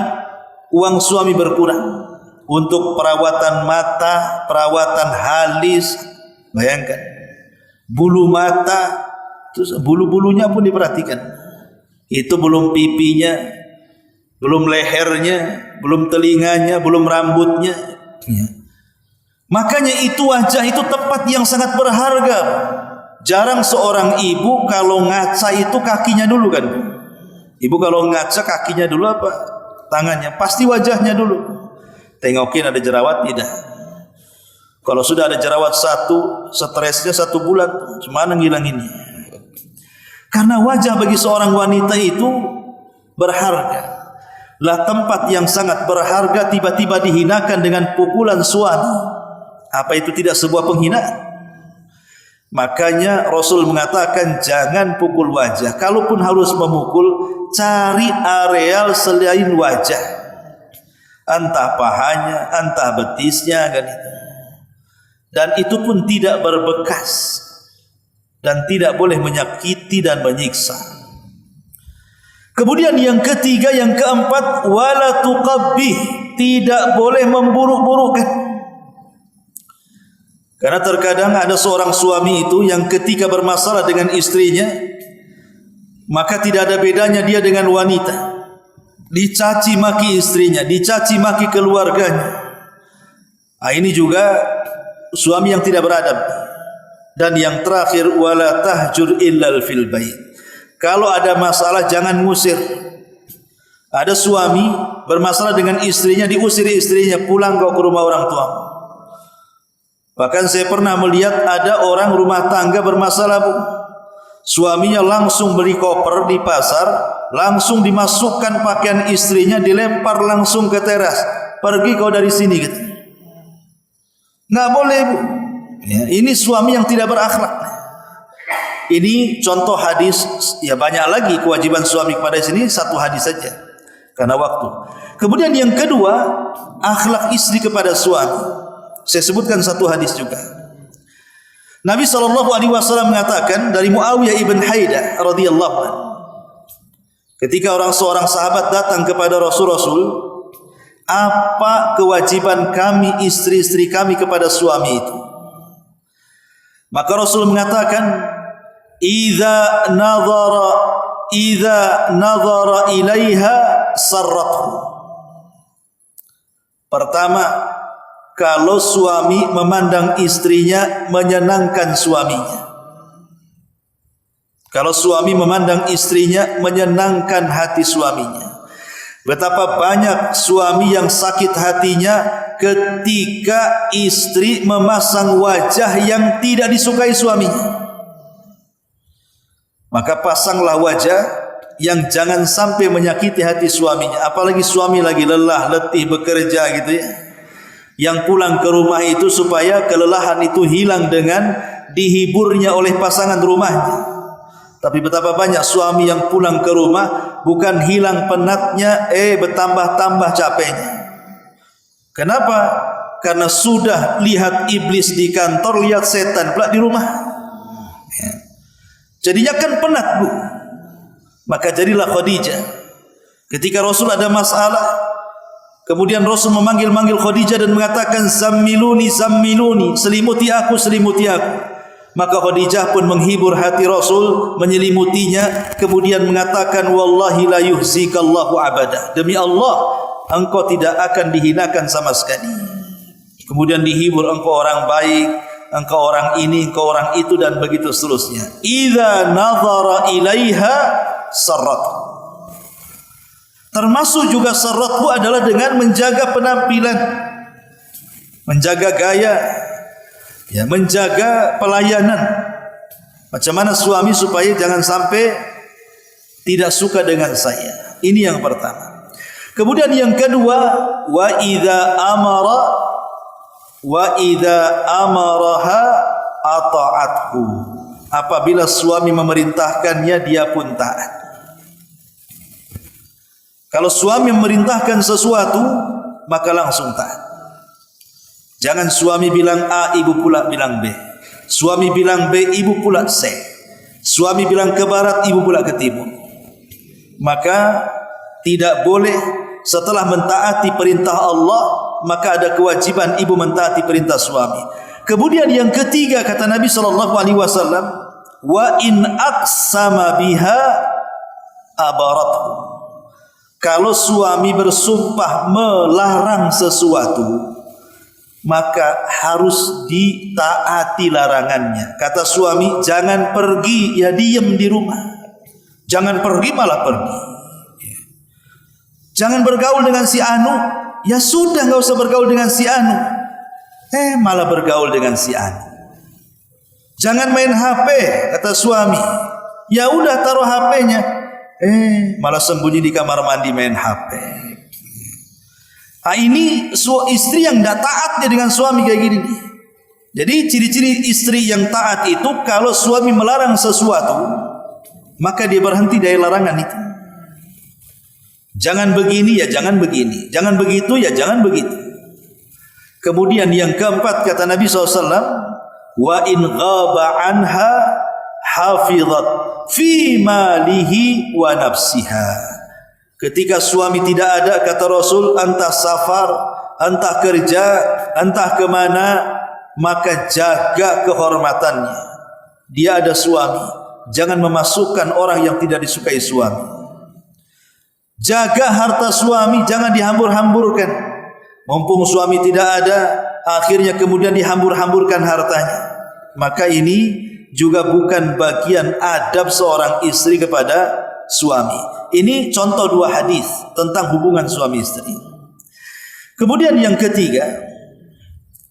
uang suami berkurang. Untuk perawatan mata, perawatan halis, bayangkan. Bulu mata, terus bulu-bulunya pun diperhatikan. Itu belum pipinya, belum lehernya, belum telinganya, belum rambutnya. Ya. Makanya itu wajah itu tempat yang sangat berharga. Jarang seorang ibu kalau ngaca itu kakinya dulu kan. Ibu kalau ngaca kakinya dulu apa? Tangannya, pasti wajahnya dulu. Tengokin ada jerawat tidak. Kalau sudah ada jerawat 1, stresnya 1 bulan, gimana ngilanginnya? Karena wajah bagi seorang wanita itu berharga. Lah tempat yang sangat berharga tiba-tiba dihinakan dengan pukulan suami. Apa itu tidak sebuah penghinaan? Makanya Rasul mengatakan jangan pukul wajah. Kalaupun harus memukul, cari areal selain wajah. Entah pahanya, entah betisnya kan itu. Dan itu pun tidak berbekas dan tidak boleh menyakiti dan menyiksa. Kemudian yang ketiga, yang keempat, wala tuqabbih, tidak boleh memburuk-burukkan. Karena terkadang ada seorang suami itu yang ketika bermasalah dengan istrinya, maka tidak ada bedanya dia dengan wanita. Dicaci maki istrinya, dicaci maki keluarganya. Ini juga suami yang tidak beradab. Dan yang terakhir, wala tahjur illal fil bait. Kalau ada masalah jangan ngusir. Ada suami bermasalah dengan istrinya, diusir istrinya, pulang kau ke rumah orang tua. Bahkan saya pernah melihat ada orang rumah tangga bermasalah, Bu. Suaminya langsung beli koper di pasar, langsung dimasukkan pakaian istrinya, dilempar langsung ke teras. pergi kau dari sini gitu. Enggak boleh, Bu. Ya, ini suami yang tidak berakhlak. Ini contoh hadis, ya banyak lagi kewajiban suami kepada istri, ini satu hadis saja karena waktu. Kemudian yang kedua, akhlak istri kepada suami. Saya sebutkan satu hadis juga. Nabi SAW mengatakan dari Muawiyah ibn Haidah radhiyallahu anhu, ketika seorang sahabat datang kepada Rasul, apa kewajiban kami istri-istri kami kepada suami itu? Maka Rasul mengatakan, Idza nadhara ilaiha sarrathu. Pertama, kalau suami memandang istrinya menyenangkan suaminya. Kalau suami memandang istrinya menyenangkan hati suaminya. Betapa banyak suami yang sakit hatinya ketika istri memasang wajah yang tidak disukai suaminya. Maka pasanglah wajah yang jangan sampai menyakiti hati suaminya. Apalagi suami lagi lelah, letih bekerja gitu ya. Yang pulang ke rumah itu supaya kelelahan itu hilang dengan dihiburnya oleh pasangan rumahnya. Tapi betapa banyak suami yang pulang ke rumah bukan hilang penatnya, bertambah-tambah capeknya. Kenapa? Karena sudah lihat iblis di kantor, lihat setan pula di rumah. Ya. Jadinya kan penat, Bu. Maka jadilah Khadijah. Ketika Rasul ada masalah, kemudian Rasul memanggil-manggil Khadijah dan mengatakan, Zammiluni, zammiluni, selimuti aku, selimuti aku. Maka Khadijah pun menghibur hati Rasul, menyelimutinya, kemudian mengatakan, Wallahi la yuhzikallahu abada. Demi Allah, engkau tidak akan dihinakan sama sekali. Kemudian dihibur, engkau orang baik, engkau orang ini, engkau orang itu, dan begitu seterusnya. Idza nadhara ilaiha sarrat. Termasuk juga sarratku adalah dengan menjaga penampilan, menjaga gaya, ya, menjaga pelayanan. Macam mana suami supaya jangan sampai tidak suka dengan saya. Ini yang pertama. Kemudian yang kedua, wa idza amaraha ata'athu. Apabila suami memerintahkannya, dia pun taat. Kalau suami memerintahkan sesuatu, maka langsung taat. Jangan suami bilang A, ibu pula bilang B. Suami bilang B, ibu pula C. Suami bilang ke barat, ibu pula ke timur. Maka tidak boleh setelah mentaati perintah Allah, maka ada kewajiban ibu mentaati perintah suami. Kemudian yang ketiga kata Nabi SAW, wa in aqsama biha abarathu. Kalau suami bersumpah melarang sesuatu, maka harus ditaati larangannya. Kata suami, jangan pergi, ya diam di rumah. Jangan pergi, malah pergi. Jangan bergaul dengan si Anu, ya sudah, enggak usah bergaul dengan si Anu. Malah bergaul dengan si Anu. Jangan main HP, kata suami. Ya udah, taruh HP-nya. Malah sembunyi di kamar mandi main HP. Ini istri yang tidak taatnya dengan suami kayak gini. Jadi ciri-ciri istri yang taat itu, kalau suami melarang sesuatu, maka dia berhenti dari larangan itu. Jangan begini, ya jangan begini. Jangan begitu, ya jangan begitu. Kemudian yang keempat kata Nabi SAW, wa in ghaba anha hafizat fi malihi wa nafsiha. Ketika suami tidak ada, kata Rasul, entah safar, entah kerja, entah kemana, maka jaga kehormatannya. Dia ada suami, jangan memasukkan orang yang tidak disukai suami. Jaga harta suami, jangan dihambur-hamburkan. Mumpung suami tidak ada, akhirnya kemudian dihambur-hamburkan hartanya. Maka ini juga bukan bagian adab seorang istri kepada suami. Ini contoh dua hadis tentang hubungan suami istri. Kemudian yang ketiga,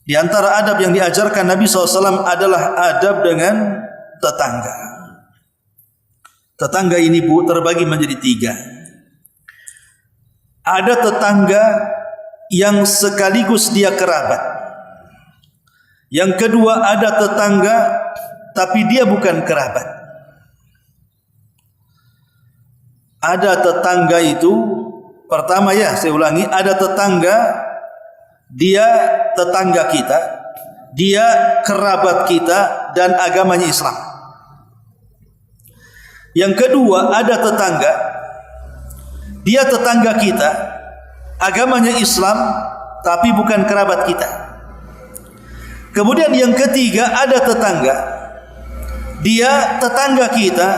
di antara adab yang diajarkan Nabi SAW adalah adab dengan tetangga. Tetangga ini, Bu, terbagi menjadi tiga. Ada tetangga yang sekaligus dia kerabat. Yang kedua, ada tetangga tapi dia bukan kerabat. Ada tetangga itu, pertama ya saya ulangi, ada tetangga, dia tetangga kita, dia kerabat kita dan agamanya Islam. Yang kedua, ada tetangga, dia tetangga kita, agamanya Islam, tapi bukan kerabat kita. Kemudian yang ketiga, ada tetangga, dia tetangga kita,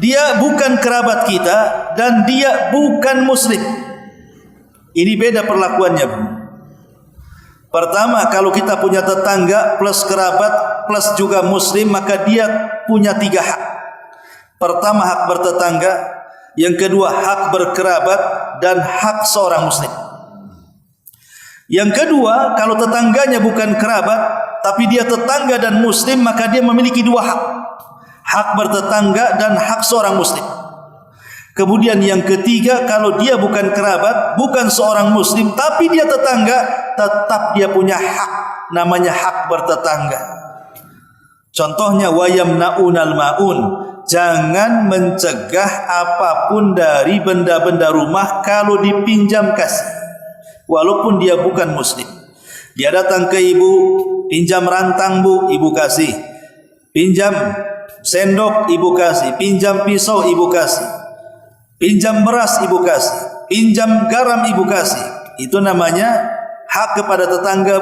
dia bukan kerabat kita, dan dia bukan muslim. Ini beda perlakuannya, Bu. Pertama, kalau kita punya tetangga plus kerabat plus juga muslim, maka dia punya 3 hak. Pertama, hak bertetangga. Yang kedua, hak berkerabat. Dan hak seorang muslim. Yang kedua, kalau tetangganya bukan kerabat tapi dia tetangga dan muslim, maka dia memiliki 2 hak. Hak bertetangga dan hak seorang muslim. Kemudian yang ketiga, kalau dia bukan kerabat, bukan seorang muslim, tapi dia tetangga, tetap dia punya hak, namanya hak bertetangga. Contohnya, wayamnaunal maun, jangan mencegah apapun dari benda-benda rumah kalau dipinjam kasih, walaupun dia bukan muslim. Dia datang ke ibu, pinjam rantang Bu, ibu kasih. Pinjam sendok, ibu kasih. Pinjam pisau, ibu kasih. Pinjam beras, ibu kasih. Pinjam garam, ibu kasih. Itu namanya hak kepada tetangga.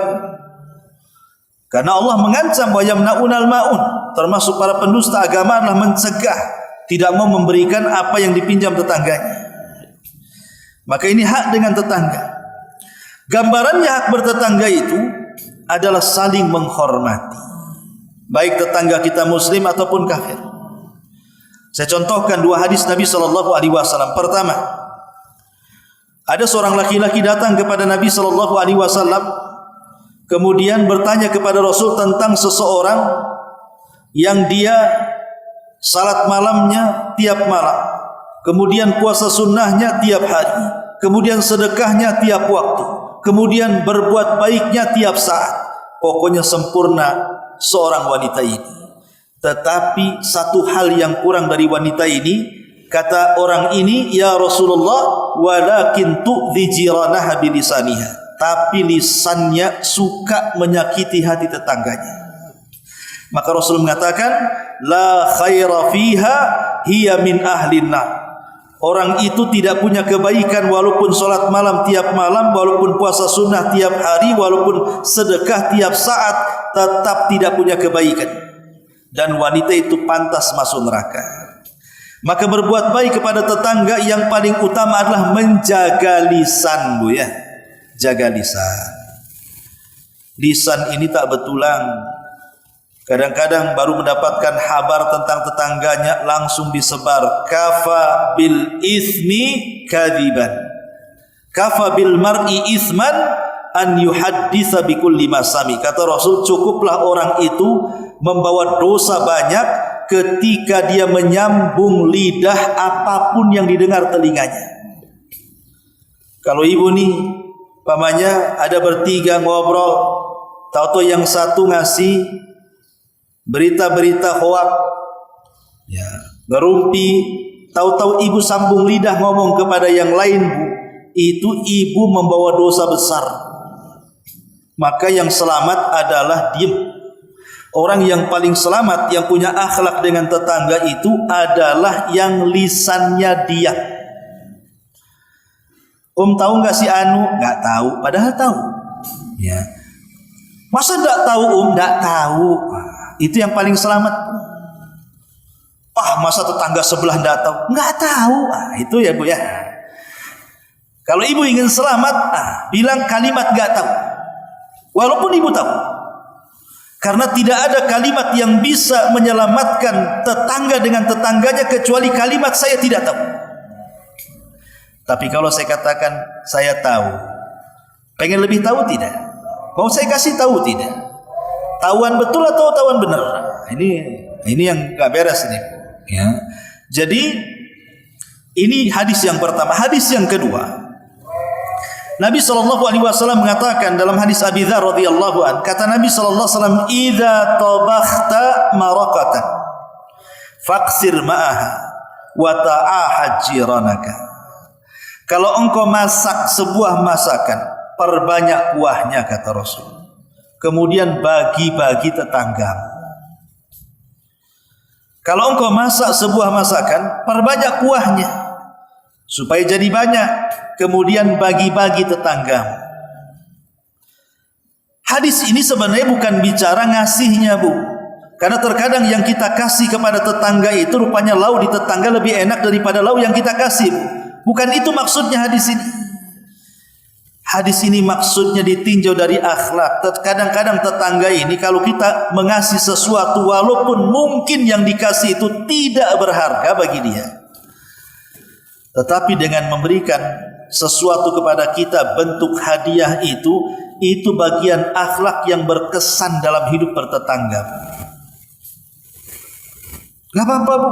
Karena Allah mengancam wa yamnaunal maun, termasuk para pendusta agama adalah mencegah, tidak mau memberikan apa yang dipinjam tetangganya. Maka ini hak dengan tetangga. Gambarannya hak bertetangga itu adalah saling menghormati, baik tetangga kita muslim ataupun kafir. Saya contohkan 2 hadis Nabi SAW. Pertama, ada seorang laki-laki datang kepada Nabi SAW, kemudian bertanya kepada Rasul tentang seseorang yang dia salat malamnya tiap malam, kemudian puasa sunnahnya tiap hari, kemudian sedekahnya tiap waktu, kemudian berbuat baiknya tiap saat. Pokoknya sempurna seorang wanita ini. Tetapi satu hal yang kurang dari wanita ini, kata orang ini, ya Rasulullah, walakin tu'dhi jiranaha bilisaniha, tapi lisannya suka menyakiti hati tetangganya. Maka Rasul mengatakan, la khaira fiha hiya min ahlin nar. Orang itu tidak punya kebaikan walaupun solat malam tiap malam, walaupun puasa sunnah tiap hari, walaupun sedekah tiap saat, tetap tidak punya kebaikan. Dan wanita itu pantas masuk neraka. Maka berbuat baik kepada tetangga yang paling utama adalah menjaga lisan, Bu ya. Jaga lisan. Lisan ini tak betulan. Kadang-kadang baru mendapatkan kabar tentang tetangganya langsung disebar. Kafa bil ithmi kadiban. Kafa bil mar'i ithman an yuhadditsa bi kulli ma sami. Kata Rasul, cukuplah orang itu membawa dosa banyak ketika dia menyambung lidah apapun yang didengar telinganya. Kalau ibu nih, pamannya ada bertiga ngobrol, tahu-tahu yang satu ngasih berita-berita hoak, ya, ngerumpi, tahu-tahu ibu sambung lidah ngomong kepada yang lain, Bu, itu ibu membawa dosa besar. Maka yang selamat adalah diam. Orang yang paling selamat, yang punya akhlak dengan tetangga itu adalah yang lisannya diam. Tahu nggak si Anu? Nggak tahu, padahal tahu. Ya. Masa nggak tahu Nggak tahu. Itu yang paling selamat. Masa tetangga sebelah nggak tahu? Nggak tahu. Itu ya Bu ya. Kalau ibu ingin selamat, bilang kalimat nggak tahu. Walaupun ibu tahu. Karena tidak ada kalimat yang bisa menyelamatkan tetangga dengan tetangganya kecuali kalimat saya tidak tahu. Tapi kalau saya katakan saya tahu, pengen lebih tahu tidak? Mau saya kasih tahu tidak? Tahuan betul atau tahuan benar? Ini yang nggak beres ini. Ya. Jadi ini hadis yang pertama. Hadis yang kedua, Nabi SAW mengatakan dalam hadis Abi Dzar radhiyallahu an, kata Nabi SAW, "Idza tabakhta maraqatan faqsir ma'aha wa ta'ahad jiranaka." Kalau engkau masak sebuah masakan, perbanyak kuahnya, kata Rasul. Kemudian bagi-bagi tetanggamu. Kalau engkau masak sebuah masakan, perbanyak kuahnya supaya jadi banyak, kemudian bagi-bagi tetanggamu. Hadis ini sebenarnya bukan bicara ngasihnya, Bu. Karena terkadang yang kita kasih kepada tetangga itu rupanya lauk di tetangga lebih enak daripada lauk yang kita kasih, Bu. Bukan itu maksudnya hadis ini. Hadis ini maksudnya ditinjau dari akhlak. Kadang-kadang tetangga ini kalau kita mengasih sesuatu walaupun mungkin yang dikasih itu tidak berharga bagi dia, tetapi dengan memberikan sesuatu kepada kita bentuk hadiah itu bagian akhlak yang berkesan dalam hidup bertetangga. Gak apa-apa, Bu.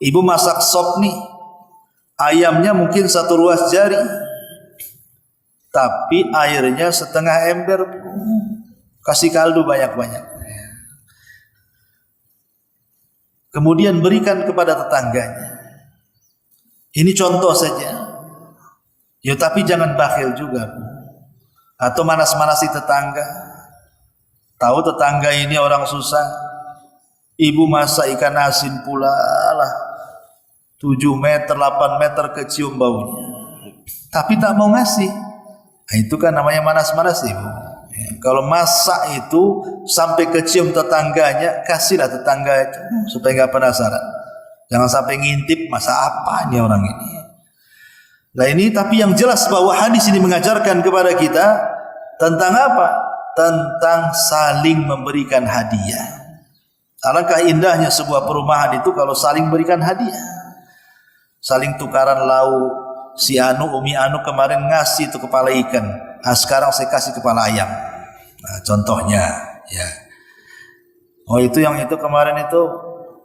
Ibu masak sop nih, ayamnya mungkin 1 ruas jari, tapi airnya setengah ember. Kasih kaldu banyak-banyak. Kemudian berikan kepada tetangganya. Ini contoh saja. Ya, tapi jangan bakhil juga, Bu. Atau manas-manasi tetangga. Tahu tetangga ini orang susah, ibu masak ikan asin pula lah, 7 meter, 8 meter kecium baunya, tapi tak mau ngasih. Nah, itu kan namanya manas-manas, Ibu. Ya, kalau masak itu sampai kecium tetangganya, kasihlah tetangga itu supaya nggak penasaran. Jangan sampai ngintip masa apa nih orang ini. Nah ini, tapi yang jelas bahwa hadis ini mengajarkan kepada kita tentang apa? Tentang saling memberikan hadiah. Alangkah indahnya sebuah perumahan itu kalau saling berikan hadiah, saling tukaran lauk. Si Anu, Umi Anu kemarin ngasih itu kepala ikan, nah sekarang saya kasih kepala ayam. Nah, contohnya, ya. Oh itu yang itu kemarin itu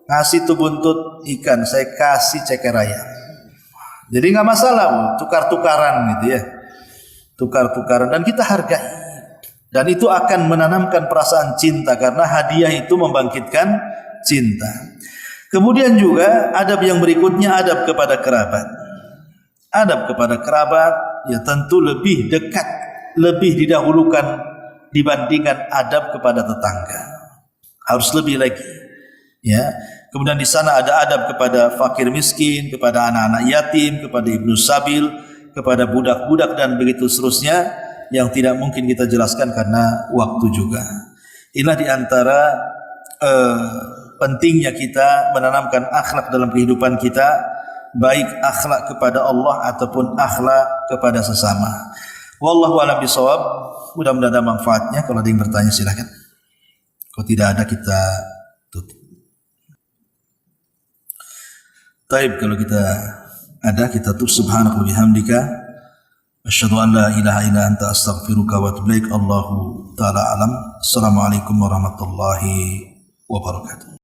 ngasih tuh buntut ikan, saya kasih ceker ayam. Jadi nggak masalah, Bu, tukar-tukaran gitu ya, tukar-tukaran, dan kita hargai. Dan itu akan menanamkan perasaan cinta karena hadiah itu membangkitkan cinta. Kemudian juga adab yang berikutnya, adab kepada kerabat. Adab kepada kerabat ya tentu lebih dekat, lebih didahulukan dibandingkan adab kepada tetangga. Harus lebih lagi. Ya. Kemudian di sana ada adab kepada fakir miskin, kepada anak-anak yatim, kepada ibnu sabil, kepada budak-budak dan begitu seterusnya yang tidak mungkin kita jelaskan karena waktu juga. Inilah di antara pentingnya kita menanamkan akhlak dalam kehidupan kita, baik akhlak kepada Allah ataupun akhlak kepada sesama. Wallahu a'lam bishawab. Mudah-mudahan ada manfaatnya. Kalau ada yang bertanya silakan. Kalau tidak ada kita tutup. Taib, kalau kita ada kita tutup. Subhanaka wa bihamdika asyhadu an la ilaha illa anta astaghfiruka wa atubu ilaik. Allahu taala alam. Assalamualaikum warahmatullahi wabarakatuh.